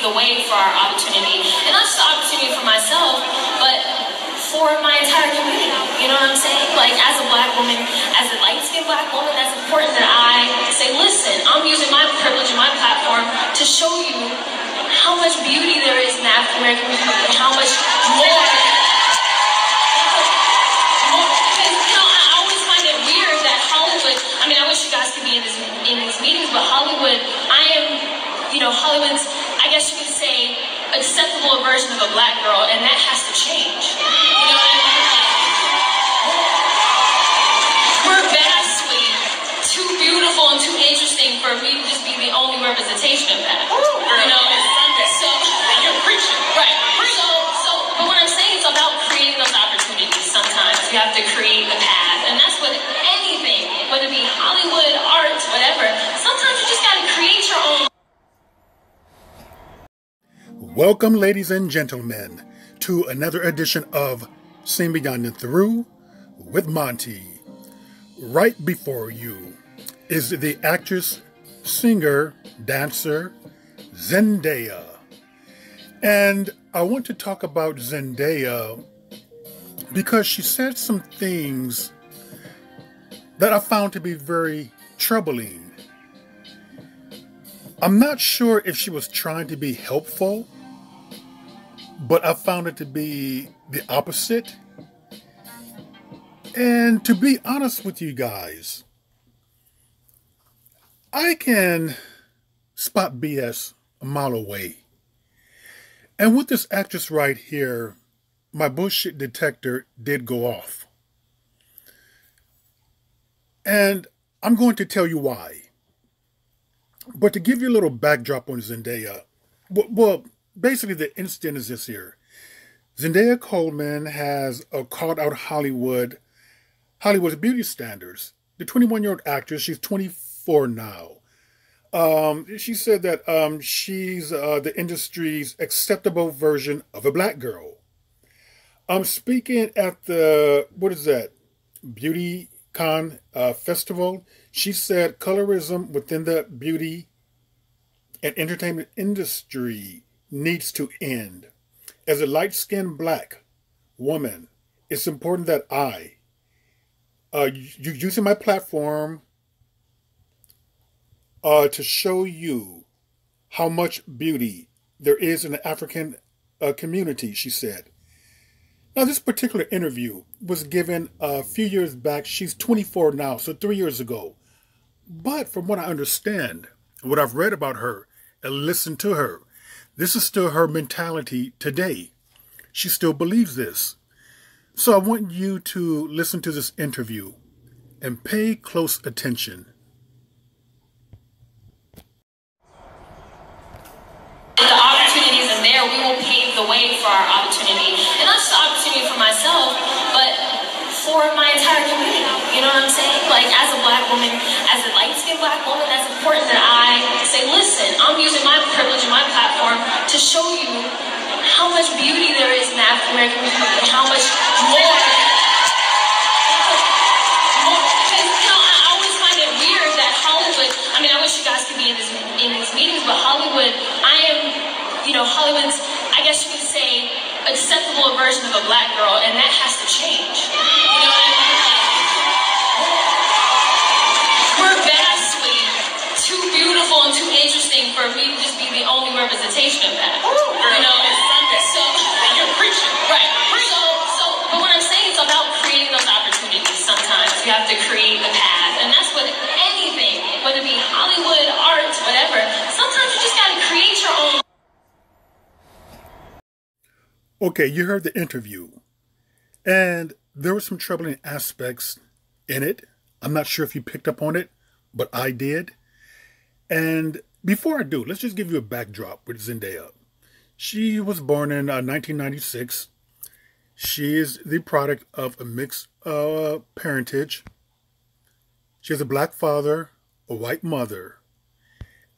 the way for our opportunity. And not just the opportunity for myself, but for my entire community. You know what I'm saying? Like, as a black woman, as a light-skinned black woman, that's important that I say, listen, I'm using my privilege and my platform to show you how much beauty there is in the African-American community, how much more. Because, you know, I always find it weird that Hollywood, I mean, I wish you guys could be in these meetings, but Hollywood, Hollywood's, I guess you could say, acceptable version of a black girl, and that has to change. You know what I mean? We're vastly too beautiful and too interesting for me to just be the only representation of that. You know, so you're preaching, right? But what I'm saying is about creating those opportunities. Sometimes you have to create the path, and that's with anything, whether it be Hollywood, art, whatever. Sometimes you just got to create your own. Welcome, ladies and gentlemen, to another edition of Seen Beyond and Through with Monty. Right before you is the actress, singer, dancer, Zendaya. And I want to talk about Zendaya because she said some things that I found to be very troubling. I'm not sure if she was trying to be helpful, but I found it to be the opposite. And to be honest with you guys, I can spot BS a mile away. And with this actress right here, my bullshit detector did go off. And I'm going to tell you why. But to give you a little backdrop on Zendaya, well, basically the incident is this here. Zendaya Coleman has called out Hollywood's beauty standards. The 21-year-old actress, she's 24 now. She said that she's the industry's acceptable version of a black girl. Speaking at the, Beauty Con festival, she said colorism within the beauty and entertainment industry needs to end. As a light-skinned black woman, it's important that using my platform to show you how much beauty there is in the African community, she said. Now, this particular interview was given a few years back. She's 24 now, so 3 years ago. But from what I understand, what I've read about her and listened to her, this is still her mentality today. She still believes this. So I want you to listen to this interview and pay close attention. The opportunities are there. We will pave the way for our opportunity. And not just the opportunity for myself, but for my entire community. You know what I'm saying? Like, as a black woman, as a light-skinned black woman, that's important that I say, listen, I'm using my privilege and my platform to show you how much beauty there is in the African-American community, how much more. Because, you know, I always find it weird that Hollywood, I mean, I wish you guys could be in these meetings, but Hollywood's, I guess you could say, acceptable version of a black girl, and that has to change. You know what I mean? We're vastly too beautiful and too interesting for me to just be the only representation of that. You know, so you're preaching, right? But what I'm saying is about creating those opportunities. Sometimes you have to create the path, and that's with anything, whether it be Hollywood, art, whatever. Sometimes you just got to create your own. Okay, you heard the interview, and there were some troubling aspects in it. I'm not sure if you picked up on it, but I did. And before I do, let's just give you a backdrop with Zendaya. She was born in 1996. She is the product of a mixed parentage. She has a black father, a white mother.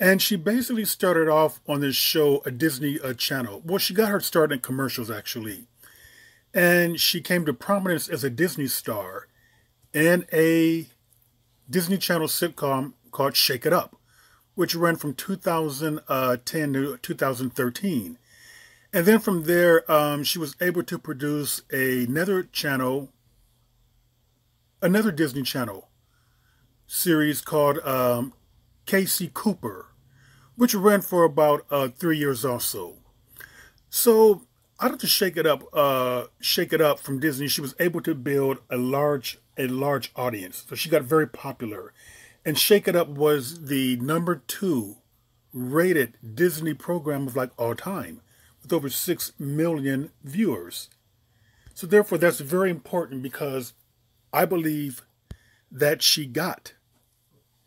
And she basically started off on this show, a Disney channel. Well, she got her start in commercials, actually. And she came to prominence as a Disney star in a Disney Channel sitcom called Shake It Up. which ran from 2010 to 2013. And then from there, she was able to produce another Disney Channel series called Casey Cooper, which ran for about 3 years also. So out of the Shake It Up from Disney, she was able to build a large audience. So she got very popular. And Shake It Up was the #2 rated Disney program of like all time, with over 6 million viewers. So therefore, that's very important, because I believe that she got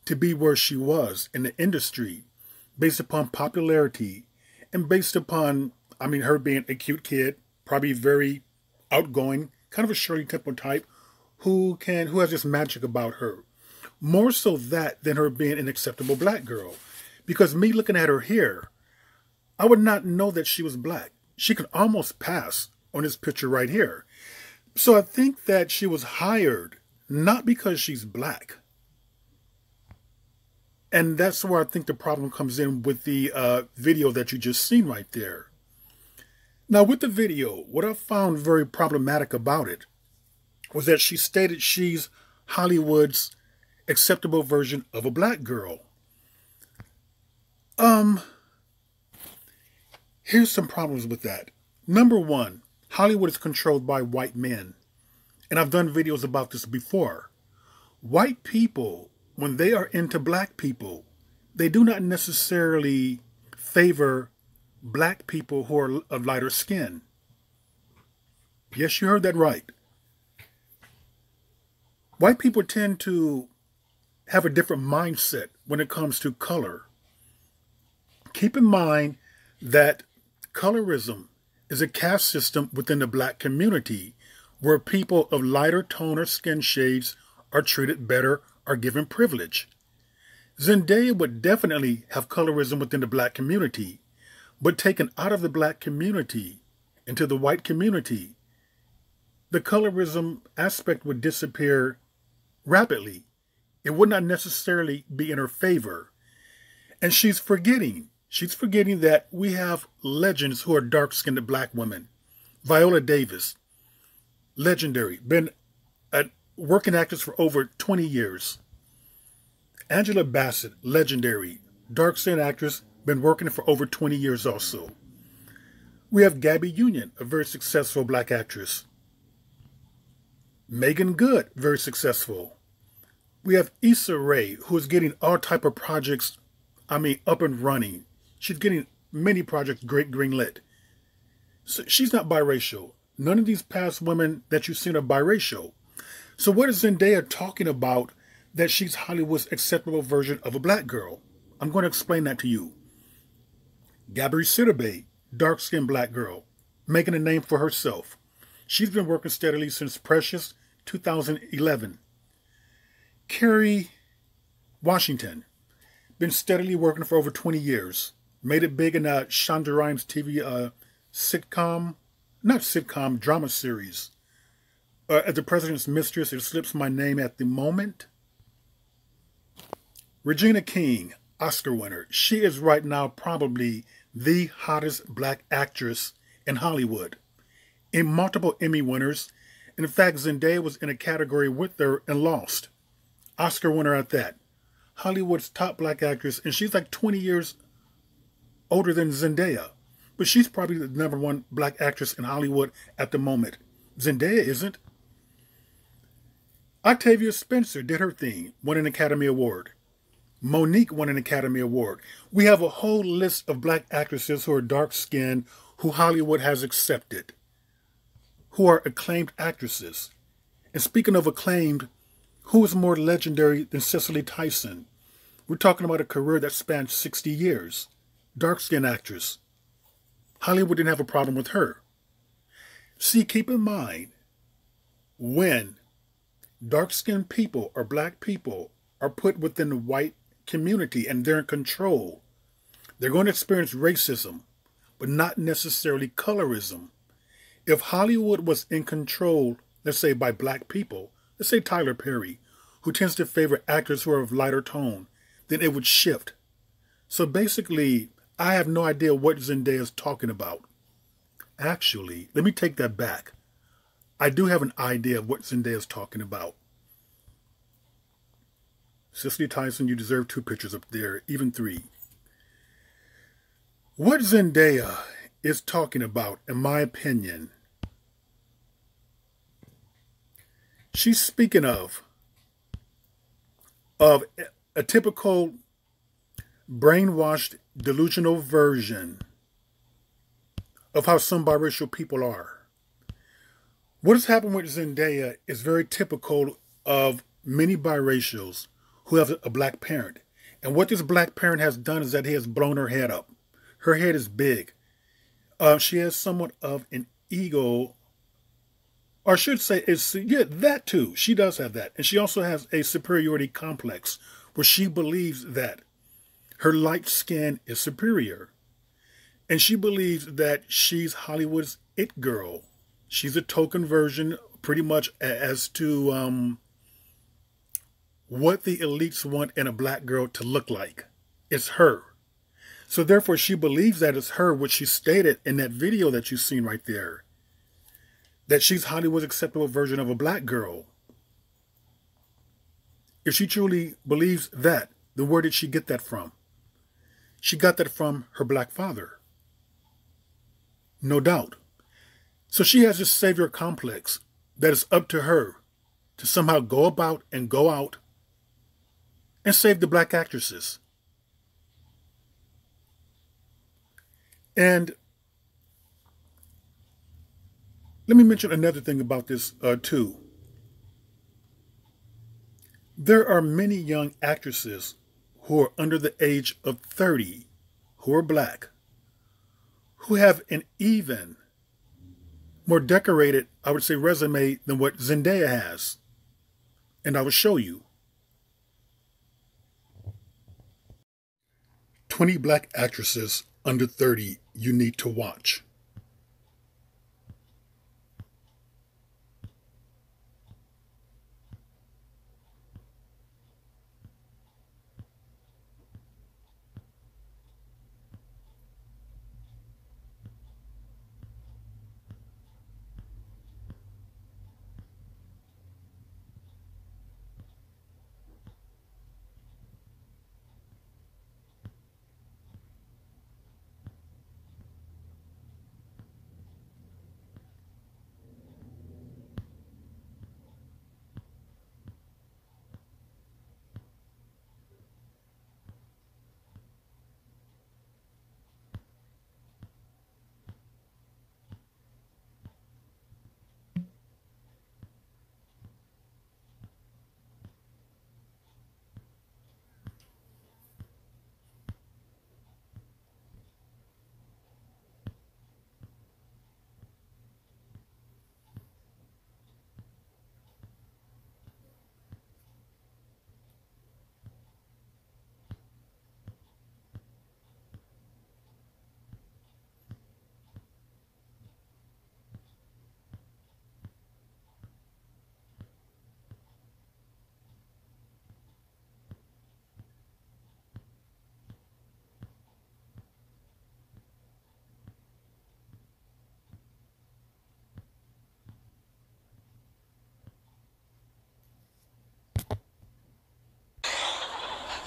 to be where she was in the industry based upon popularity and based upon, I mean, her being a cute kid, probably very outgoing, kind of a Shirley Temple type, who has this magic about her. More so that than her being an acceptable black girl. Because me looking at her hair, I would not know that she was black. She could almost pass on this picture right here. So I think that she was hired not because she's black. And that's where I think the problem comes in with the video that you just seen right there. Now with the video, what I found very problematic about it was that she stated she's Hollywood's acceptable version of a black girl. Here's some problems with that. Number one, Hollywood is controlled by white men. And I've done videos about this before. White people, when they are into black people, they do not necessarily favor black people who are of lighter skin. Yes, you heard that right. White people tend to have a different mindset when it comes to color. Keep in mind that colorism is a caste system within the black community where people of lighter tone or skin shades are treated better or given privilege. Zendaya would definitely have colorism within the black community, but taken out of the black community into the white community, the colorism aspect would disappear rapidly. It would not necessarily be in her favor. And she's forgetting that we have legends who are dark-skinned black women. Viola Davis, legendary, been a working actress for over 20 years. Angela Bassett, legendary, dark-skinned actress, been working for over 20 years also. We have Gabby Union, a very successful black actress. Megan Good, very successful. We have Issa Rae, who is getting all type of projects, up and running. She's getting many projects greenlit. So she's not biracial. None of these past women that you've seen are biracial. So what is Zendaya talking about that she's Hollywood's acceptable version of a black girl? I'm going to explain that to you. Gabby Sidibe, dark-skinned black girl, making a name for herself. She's been working steadily since Precious 2011. Kerry Washington, been steadily working for over 20 years. Made it big in Shonda Rhimes' TV drama series. At The President's Mistress, it slips my name at the moment. Regina King, Oscar winner. She is right now probably the hottest black actress in Hollywood. In multiple Emmy winners. In fact, Zendaya was in a category with her and lost. Oscar winner at that. Hollywood's top black actress, and she's like 20 years older than Zendaya. But she's probably the #1 black actress in Hollywood at the moment. Zendaya isn't. Octavia Spencer did her thing, won an Academy Award. Monique won an Academy Award. We have a whole list of black actresses who are dark-skinned, who Hollywood has accepted, who are acclaimed actresses. And speaking of acclaimed, who is more legendary than Cicely Tyson? We're talking about a career that spanned 60 years. Dark-skinned actress. Hollywood didn't have a problem with her. See, keep in mind, when dark-skinned people or black people are put within the white community and they're in control, they're going to experience racism, but not necessarily colorism. If Hollywood was in control, let's say by black people, let's say Tyler Perry, who tends to favor actors who are of lighter tone, then it would shift. So basically, I have no idea what Zendaya is talking about. Actually, let me take that back. I do have an idea of what Zendaya is talking about. Cicely Tyson, you deserve 2 pictures up there, even 3. What Zendaya is talking about, in my opinion, she's speaking of a typical brainwashed, delusional version of how some biracial people are. What has happened with Zendaya is very typical of many biracials who have a black parent. And what this black parent has done is that he has blown her head up. Her head is big. She has somewhat of an ego, or I should say, that too. She does have that. And she also has a superiority complex where she believes that her light skin is superior. And she believes that she's Hollywood's it girl. She's a token version, pretty much as to what the elites want in a black girl to look like. It's her. So therefore, she believes that it's her, which she stated in that video that you've seen right there, that she's Hollywood's acceptable version of a black girl. If she truly believes that, then where did she get that from? She got that from her black father. No doubt. So she has this savior complex that it's up to her to somehow go about and go out and save the black actresses. And let me mention another thing about this too. There are many young actresses who are under the age of 30 who are black, who have an even more decorated, I would say, resume than what Zendaya has. And I will show you. 20 black actresses under 30 you need to watch.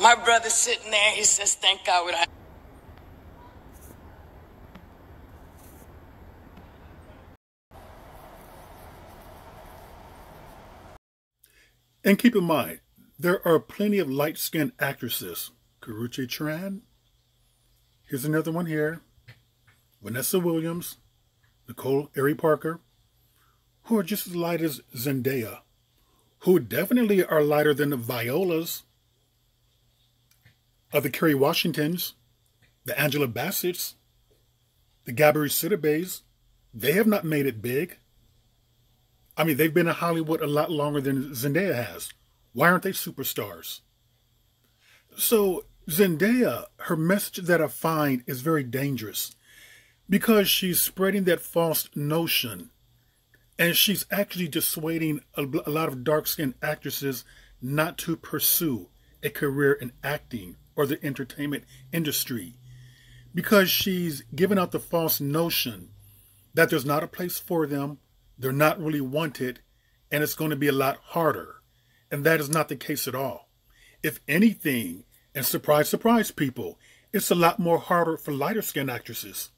My brother's sitting there. He says, thank God we don't have. And keep in mind, there are plenty of light-skinned actresses. Karrueche Tran. Here's another one here. Vanessa Williams. Nicole Ari Parker. Who are just as light as Zendaya. Who definitely are lighter than the Violas. The Kerry Washingtons. The Angela Bassett's. The Gabourey Sidibe's. They have not made it big. I mean, they've been in Hollywood a lot longer than Zendaya has. Why aren't they superstars? So Zendaya, her message that I find is very dangerous because she's spreading that false notion, and she's actually dissuading a lot of dark-skinned actresses not to pursue a career in acting or the entertainment industry, because she's given out the false notion that there's not a place for them, they're not really wanted, and it's going to be a lot harder. And that is not the case at all. If anything, and surprise, surprise people, it's a lot more harder for lighter skinned actresses.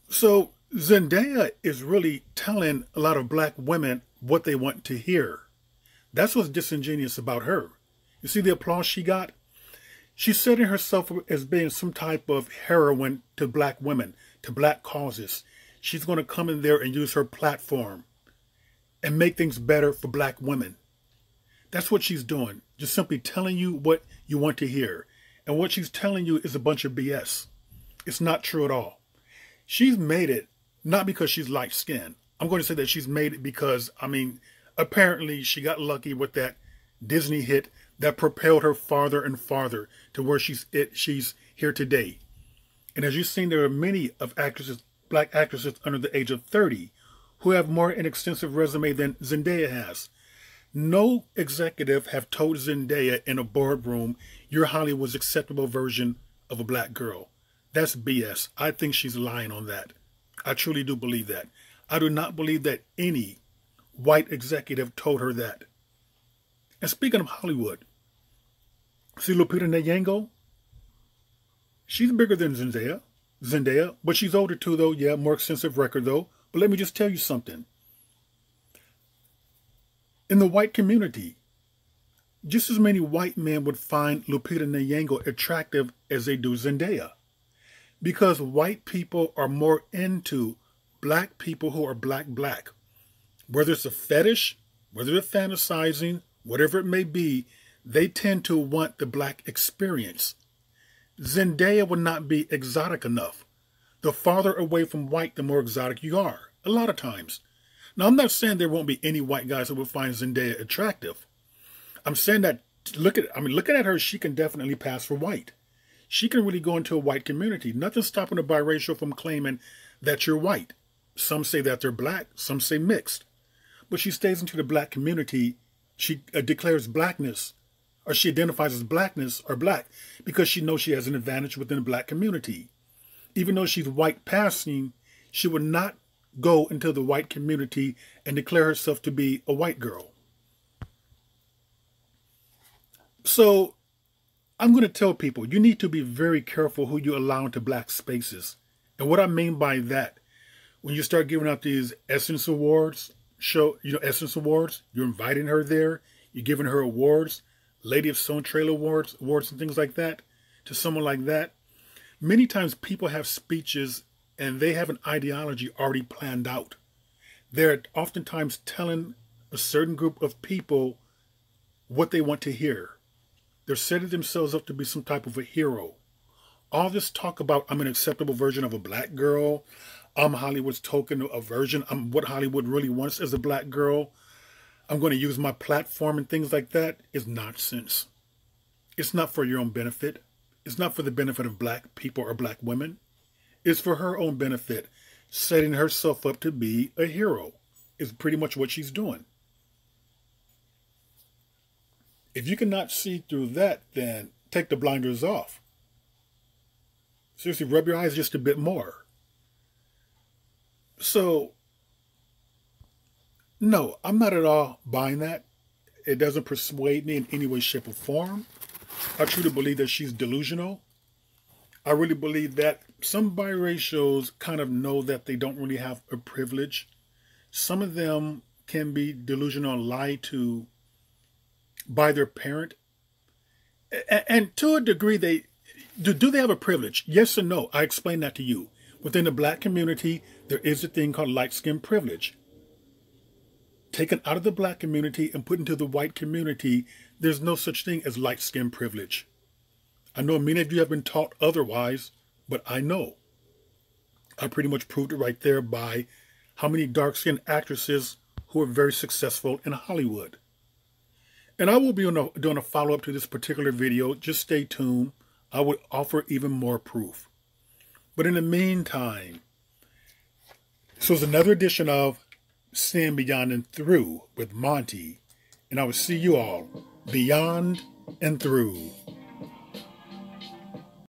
So Zendaya is really telling a lot of black women what they want to hear. That's what's disingenuous about her. You see the applause she got? She's setting herself up as being some type of heroine to black women, to black causes. She's going to come in there and use her platform and make things better for black women. That's what she's doing. Just simply telling you what you want to hear. And what she's telling you is a bunch of BS. It's not true at all. She's made it not because she's light-skinned. I'm going to say that she's made it because, apparently she got lucky with that Disney hit that propelled her farther and farther to where she's here today. And as you've seen, there are many of black actresses under the age of 30 who have more an extensive resume than Zendaya has. No executive have told Zendaya in a boardroom, you're Hollywood's acceptable version of a black girl. That's BS. I think she's lying on that. I truly do believe that. I do not believe that any white executive told her that. And speaking of Hollywood, see Lupita Nyong'o? She's bigger than Zendaya, but she's older too, though. Yeah, more extensive record, though. But let me just tell you something. In the white community, just as many white men would find Lupita Nyong'o attractive as they do Zendaya. Because white people are more into black people who are black. Whether it's a fetish, whether they're fantasizing, whatever it may be, they tend to want the black experience. Zendaya would not be exotic enough. The farther away from white, the more exotic you are. A lot of times. Now, I'm not saying there won't be any white guys who will find Zendaya attractive. I'm saying that, looking at her, she can definitely pass for white. She can really go into a white community. Nothing's stopping a biracial from claiming that you're white. Some say that they're black, some say mixed. But she stays into the black community. She declares blackness, or she identifies as blackness or black, because she knows she has an advantage within the black community. Even though she's white passing, she would not go into the white community and declare herself to be a white girl. So I'm going to tell people, you need to be very careful who you allow into black spaces. And what I mean by that, when you start giving out these Essence Awards, Essence Awards, you're inviting her there, you're giving her awards, Lady of Stone Trail awards and things like that, to someone like that. Many times people have speeches and they have an ideology already planned out. They're oftentimes telling a certain group of people what they want to hear. They're setting themselves up to be some type of a hero. All this talk about, I'm an acceptable version of a black girl, I'm Hollywood's token of version, I'm what Hollywood really wants as a black girl, I'm going to use my platform and things like that, is nonsense. It's not for your own benefit. It's not for the benefit of black people or black women. It's for her own benefit, setting herself up to be a hero is pretty much what she's doing. If you cannot see through that, then take the blinders off. Seriously, rub your eyes just a bit more. So, no, I'm not at all buying that. It doesn't persuade me in any way, shape, or form. I truly believe that she's delusional. I really believe that some biracials kind of know that they don't really have a privilege. Some of them can be delusional and lie to by their parent. And to a degree, do they have a privilege? Yes or no? I explained that to you. Within the black community, there is a thing called light-skin privilege. Taken out of the black community and put into the white community, there's no such thing as light-skin privilege. I know many of you have been taught otherwise, but I know. I pretty much proved it right there by how many dark-skinned actresses who are very successful in Hollywood. And I will be doing a follow-up to this particular video. Just stay tuned. I would offer even more proof. But in the meantime, this was another edition of Sin Beyond and Through with Monty. And I will see you all beyond and through.